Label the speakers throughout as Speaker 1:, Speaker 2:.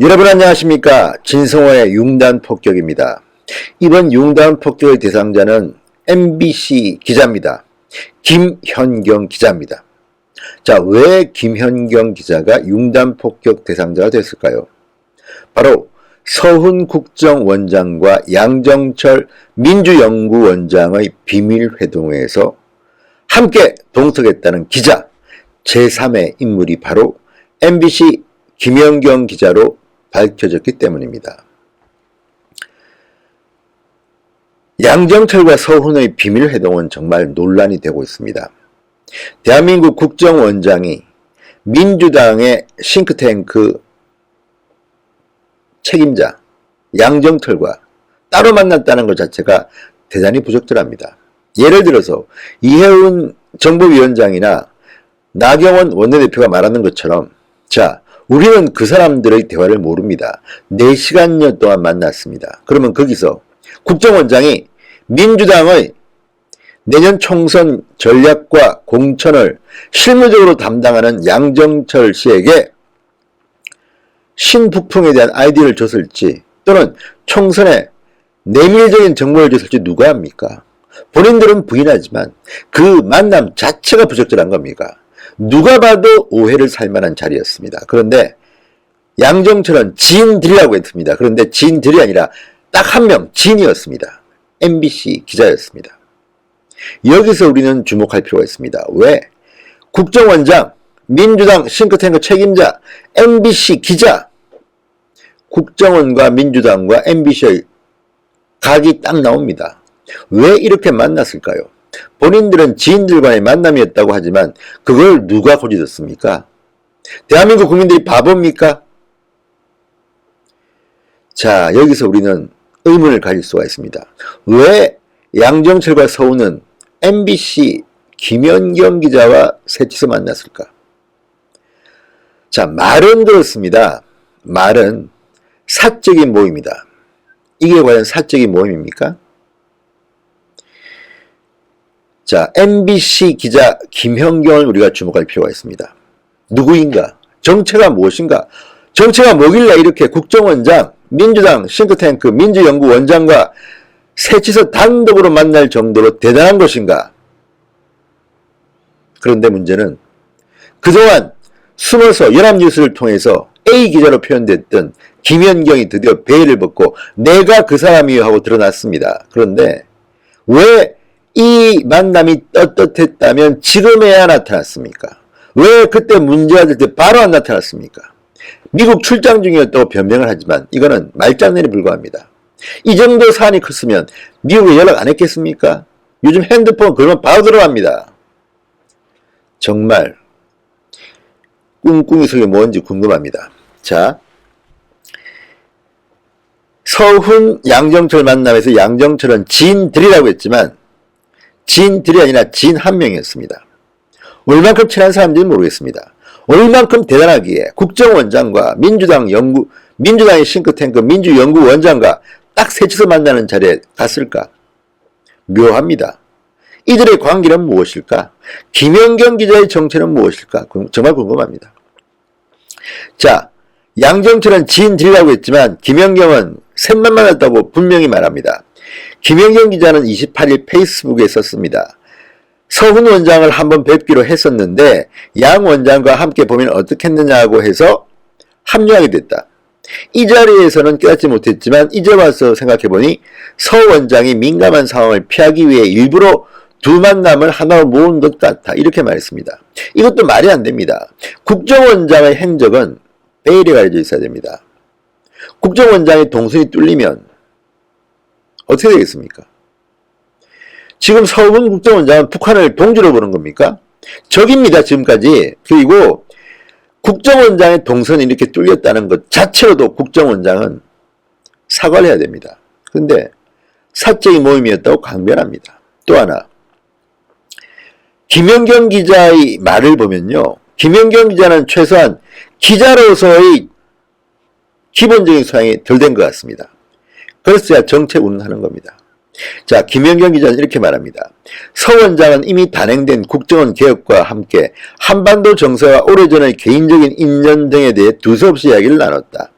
Speaker 1: 여러분 안녕하십니까. 진성호의 융단폭격입니다. 이번 융단폭격의 대상자는 MBC 기자입니다. 김현경 기자입니다. 자, 왜 김현경 기자가 융단폭격 대상자가 됐을까요? 바로 서훈 국정원장과 양정철 민주연구원장의 비밀회동회에서 함께 동석했다는 기자 제3의 인물이 바로 MBC 김현경 기자로 밝혀졌기 때문입니다. 양정철과 서훈의 비밀회동은 정말 논란이 되고 있습니다. 대한민국 국정원장이 민주당의 싱크탱크 책임자 양정철과 따로 만났다는 것 자체가 대단히 부적절합니다. 예를 들어서 이해운 정보위원장이나 나경원 원내대표가 말하는 것처럼 자, 우리는 그 사람들의 대화를 모릅니다. 4시간여 동안 만났습니다. 그러면 거기서 국정원장이 민주당의 내년 총선 전략과 공천을 실무적으로 담당하는 양정철 씨에게 신북풍에 대한 아이디어를 줬을지 또는 총선에 내밀적인 정보를 줬을지 누가 합니까? 본인들은 부인하지만 그 만남 자체가 부적절한 겁니까? 누가 봐도 오해를 살 만한 자리였습니다. 그런데 양정철은 지인들이라고 했습니다. 그런데 지인들이 아니라 딱 한 명 지인이었습니다. MBC 기자였습니다. 여기서 우리는 주목할 필요가 있습니다. 왜? 국정원장, 민주당 싱크탱크 책임자, MBC 기자, 국정원과 민주당과 MBC의 각이 딱 나옵니다. 왜 이렇게 만났을까요? 본인들은 지인들 간의 만남이었다고 하지만 그걸 누가 고집했습니까? 대한민국 국민들이 바보입니까? 자, 여기서 우리는 의문을 가질 수가 있습니다. 왜 양정철과 서훈은 MBC 김현경 기자와 셋이서 만났을까? 자, 말은 그렇습니다. 말은 사적인 모임이다. 이게 과연 사적인 모임입니까? 자, MBC 기자 김현경을 우리가 주목할 필요가 있습니다. 누구인가? 정체가 무엇인가? 정체가 뭐길래 이렇게 국정원장, 민주당 싱크탱크 민주연구원장과 셋이서 단독으로 만날 정도로 대단한 것인가? 그런데 문제는 그동안 숨어서 연합뉴스를 통해서 A 기자로 표현됐던 김현경이 드디어 베일을 벗고 내가 그 사람이요 하고 드러났습니다. 그런데 왜 이 만남이 떳떳했다면 지금에야 나타났습니까? 왜 그때 문제가 될 때 바로 안 나타났습니까? 미국 출장 중이었다고 변명을 하지만 이거는 말장난에 불과합니다. 이 정도 사안이 컸으면 미국에 연락 안 했겠습니까? 요즘 핸드폰 그러면 바로 들어갑니다. 정말 꿍꿍이 속에 뭔지 궁금합니다. 자, 서훈 양정철 만남에서 양정철은 지인들이라고 했지만 지인들이 아니라 지인 한 명이었습니다. 얼만큼 친한 사람인지는 모르겠습니다. 얼만큼 대단하기에 국정원장과 민주당의 싱크탱크 민주연구원장과 딱 셋이서 만나는 자리에 갔을까? 묘합니다. 이들의 관계는 무엇일까? 김현경 기자의 정체는 무엇일까? 정말 궁금합니다. 자, 양정철은 지인들이라고 했지만 김현경은 셋만 만났다고 분명히 말합니다. 김현경 기자는 28일 페이스북에 썼습니다. 서훈 원장을 한번 뵙기로 했었는데 양 원장과 함께 보면 어떻겠느냐고 해서 합류하게 됐다. 이 자리에서는 깨닫지 못했지만 이제 와서 생각해보니 서 원장이 민감한 상황을 피하기 위해 일부러 두 만남을 하나로 모은 것 같아 이렇게 말했습니다. 이것도 말이 안 됩니다. 국정원장의 행적은 베일에 가려져 있어야 됩니다. 국정원장의 동선이 뚫리면 어떻게 되겠습니까? 지금 서훈 국정원장은 북한을 동지로 보는 겁니까? 적입니다, 지금까지. 그리고 국정원장의 동선이 이렇게 뚫렸다는 것 자체로도 국정원장은 사과를 해야 됩니다. 그런데 사적인 모임이었다고 강변합니다. 또 하나, 김현경 기자의 말을 보면요. 김현경 기자는 최소한 기자로서의 기본적인 소양이 덜 된 것 같습니다. 그래서야 정책 운운하는 겁니다. 자, 김현경 기자는 이렇게 말합니다. 서 원장은 이미 단행된 국정원 개혁과 함께 한반도 정세와 오래전의 개인적인 인연 등에 대해 두서없이 이야기를 나눴다.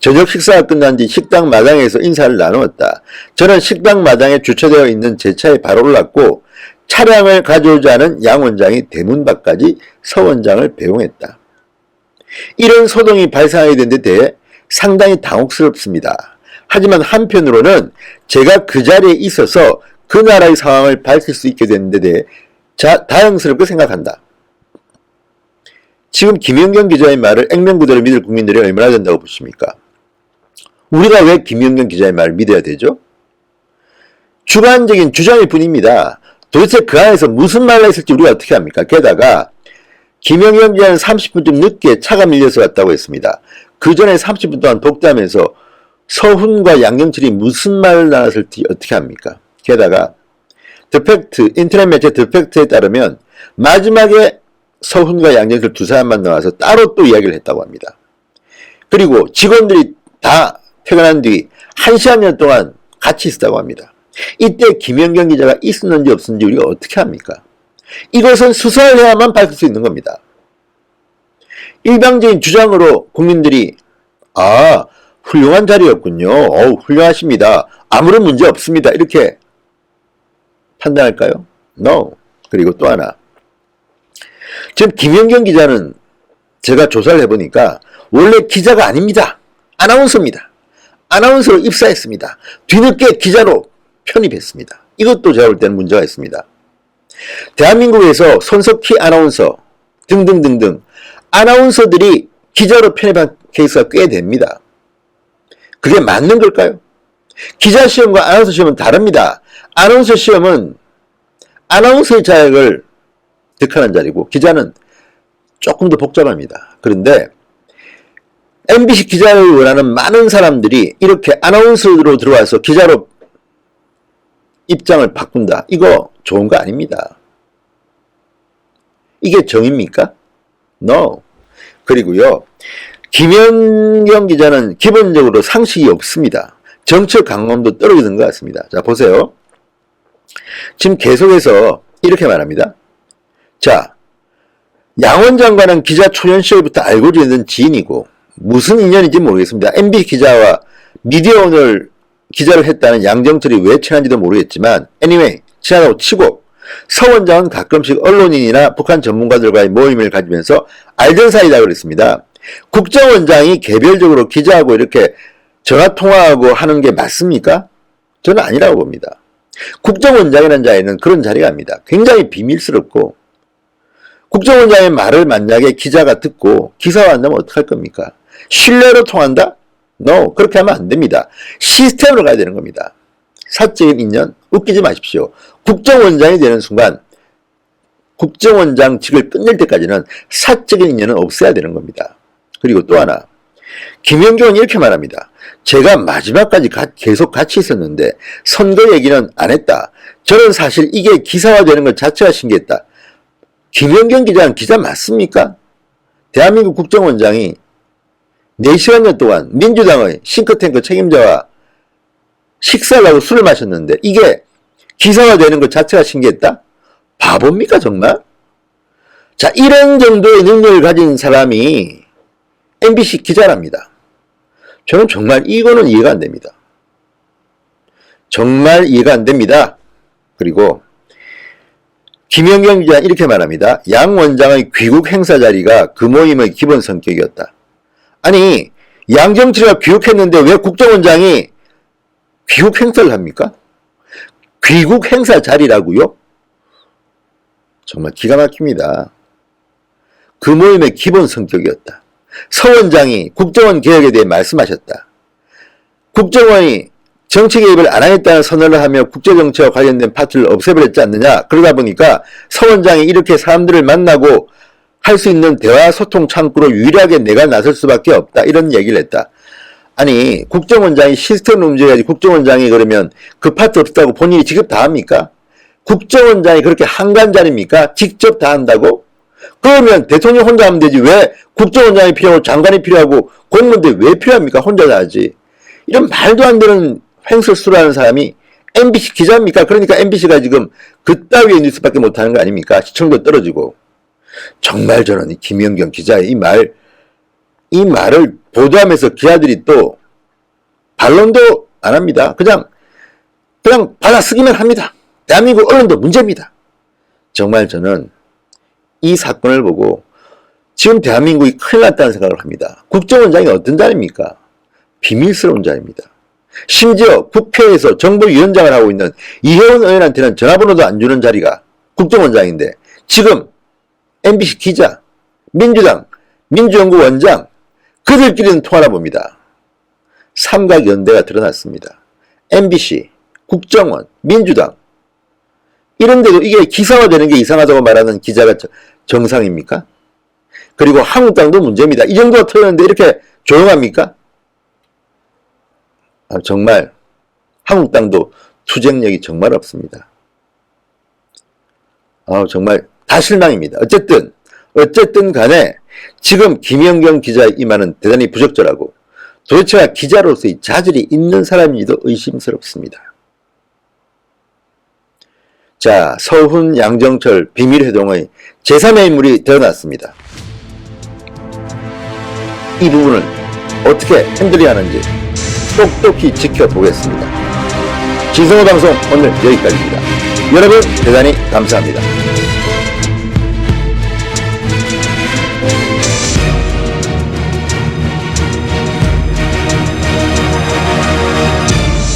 Speaker 1: 저녁 식사가 끝난 뒤 식당 마당에서 인사를 나누었다. 저는 식당 마당에 주차되어 있는 제 차에 바로 올랐고 차량을 가져오자는 양 원장이 대문 밖까지 서 원장을 배웅했다. 이런 소동이 발생하게 된 데 대해 상당히 당혹스럽습니다. 하지만 한편으로는 제가 그 자리에 있어서 그 나라의 상황을 밝힐 수 있게 된 데 대해 다행스럽게 생각한다. 지금 김연경 기자의 말을 액면 그대로 믿을 국민들이 얼마나 된다고 보십니까? 우리가 왜 김연경 기자의 말을 믿어야 되죠? 주관적인 주장일 뿐입니다. 도대체 그 안에서 무슨 말을 했을지 우리가 어떻게 합니까? 게다가 김연경 기자는 30분쯤 늦게 차가 밀려서 왔다고 했습니다. 그 전에 30분 동안 독대하면서 서훈과 양정철이 무슨 말을 나눴을지 어떻게 합니까? 게다가 더팩트, 인터넷 매체 더팩트에 따르면 마지막에 서훈과 양정철 두 사람만 나와서 따로 또 이야기를 했다고 합니다. 그리고 직원들이 다 퇴근한 뒤 1시간여 동안 같이 있었다고 합니다. 이때 김연경 기자가 있었는지 없었는지 우리가 어떻게 합니까? 이것은 수사를 해야만 밝힐 수 있는 겁니다. 일방적인 주장으로 국민들이 훌륭한 자리였군요. 훌륭하십니다. 아무런 문제 없습니다. 이렇게 판단할까요? No. 그리고 또 하나. 지금 김연경 기자는 제가 조사를 해보니까 원래 기자가 아닙니다. 아나운서입니다. 아나운서로 입사했습니다. 뒤늦게 기자로 편입했습니다. 이것도 제가 볼 때는 문제가 있습니다. 대한민국에서 손석희 아나운서 등등등등 아나운서들이 기자로 편입한 케이스가 꽤 됩니다. 그게 맞는 걸까요? 기자 시험과 아나운서 시험은 다릅니다. 아나운서 시험은 아나운서의 자격을 득하는 자리고 기자는 조금 더 복잡합니다. 그런데 MBC 기자를 원하는 많은 사람들이 이렇게 아나운서로 들어와서 기자로 입장을 바꾼다. 이거 좋은 거 아닙니다. 이게 정입니까? No. 그리고요. 김연경 기자는 기본적으로 상식이 없습니다. 정책 강함도 떨어지는 것 같습니다. 자, 보세요. 지금 계속해서 이렇게 말합니다. 자, 양 원장과는 기자 초년 시절부터 알고 지내던 지인이고 무슨 인연인지 모르겠습니다. MB 기자와 미디어 오늘 기자를 했다는 양정철이 왜 친한지도 모르겠지만 anyway 친하다고 치고 서 원장은 가끔씩 언론인이나 북한 전문가들과의 모임을 가지면서 알던 사이다 그랬습니다. 국정원장이 개별적으로 기자하고 이렇게 전화통화하고 하는 게 맞습니까? 저는 아니라고 봅니다. 국정원장이라는 자리는 그런 자리가 아닙니다. 굉장히 비밀스럽고 국정원장의 말을 만약에 기자가 듣고 기사화한다면 어떡할 겁니까? 신뢰로 통한다? No. 그렇게 하면 안 됩니다. 시스템으로 가야 되는 겁니다. 사적인 인연? 웃기지 마십시오. 국정원장이 되는 순간 국정원장직을 끝낼 때까지는 사적인 인연은 없어야 되는 겁니다. 그리고 또 하나. 김연경은 이렇게 말합니다. 제가 마지막까지 계속 같이 있었는데 선거 얘기는 안 했다. 저는 사실 이게 기사화되는 것 자체가 신기했다. 김연경 기자는 기자 맞습니까? 대한민국 국정원장이 4시간여 동안 민주당의 싱크탱크 책임자와 식사를 하고 술을 마셨는데 이게 기사화되는 것 자체가 신기했다? 바보입니까 정말? 자, 이런 정도의 능력을 가진 사람이 MBC 기자랍니다. 저는 정말 이거는 이해가 안 됩니다. 정말 이해가 안 됩니다. 그리고 김연경 기자 이렇게 말합니다. 양 원장의 귀국 행사 자리가 그 모임의 기본 성격이었다. 아니, 양정철이가 귀국했는데 왜 국정원장이 귀국 행사를 합니까? 귀국 행사 자리라고요? 정말 기가 막힙니다. 그 모임의 기본 성격이었다. 서 원장이 국정원 개혁에 대해 말씀하셨다. 국정원이 정치 개입을 안 하겠다는 선언을 하며 국제정치와 관련된 파트를 없애버렸지 않느냐. 그러다 보니까 서 원장이 이렇게 사람들을 만나고 할 수 있는 대화 소통 창구로 유일하게 내가 나설 수밖에 없다. 이런 얘기를 했다. 아니, 국정원장이 시스템을 움직여야지 국정원장이 그러면 그 파트 없다고 본인이 직접 다 합니까? 국정원장이 그렇게 한간 자리입니까? 직접 다 한다고? 그러면 대통령 혼자 하면 되지 왜 국정원장이 필요하고 장관이 필요하고 공무원들이 왜 필요합니까? 혼자 다 하지. 이런 말도 안 되는 횡설수를 하는 사람이 MBC 기자입니까? 그러니까 MBC가 지금 그따위의 뉴스밖에 못하는 거 아닙니까? 시청도 떨어지고. 정말 저는 이 김연경 기자의 이 말, 이 말을 보도하면서 기자들이 또 반론도 안 합니다. 그냥 받아쓰기만 합니다. 대한민국 언론도 문제입니다. 정말 저는 이 사건을 보고 지금 대한민국이 큰일 났다는 생각을 합니다. 국정원장이 어떤 자리입니까? 비밀스러운 자리입니다. 심지어 국회에서 정보위원장을 하고 있는 이혜원 의원한테는 전화번호도 안 주는 자리가 국정원장인데 지금 MBC 기자, 민주당, 민주연구원장 그들끼리는 통하나 봅니다. 삼각연대가 드러났습니다. MBC, 국정원, 민주당 이런데도 이게 기사화되는 게 이상하다고 말하는 기자가 정상입니까? 그리고 한국당도 문제입니다. 이 정도가 터졌는데 이렇게 조용합니까? 정말 한국당도 투쟁력이 정말 없습니다. 정말 다 실망입니다. 어쨌든 간에 지금 김연경 기자의 이 말은 대단히 부적절하고 도대체가 기자로서의 자질이 있는 사람인지도 의심스럽습니다. 자, 서훈 양정철 비밀회동의 제3의 인물이 드러났습니다. 이 부분을 어떻게 핸들해야 하는지 똑똑히 지켜보겠습니다. 진성호 방송 오늘 여기까지입니다. 여러분 대단히 감사합니다.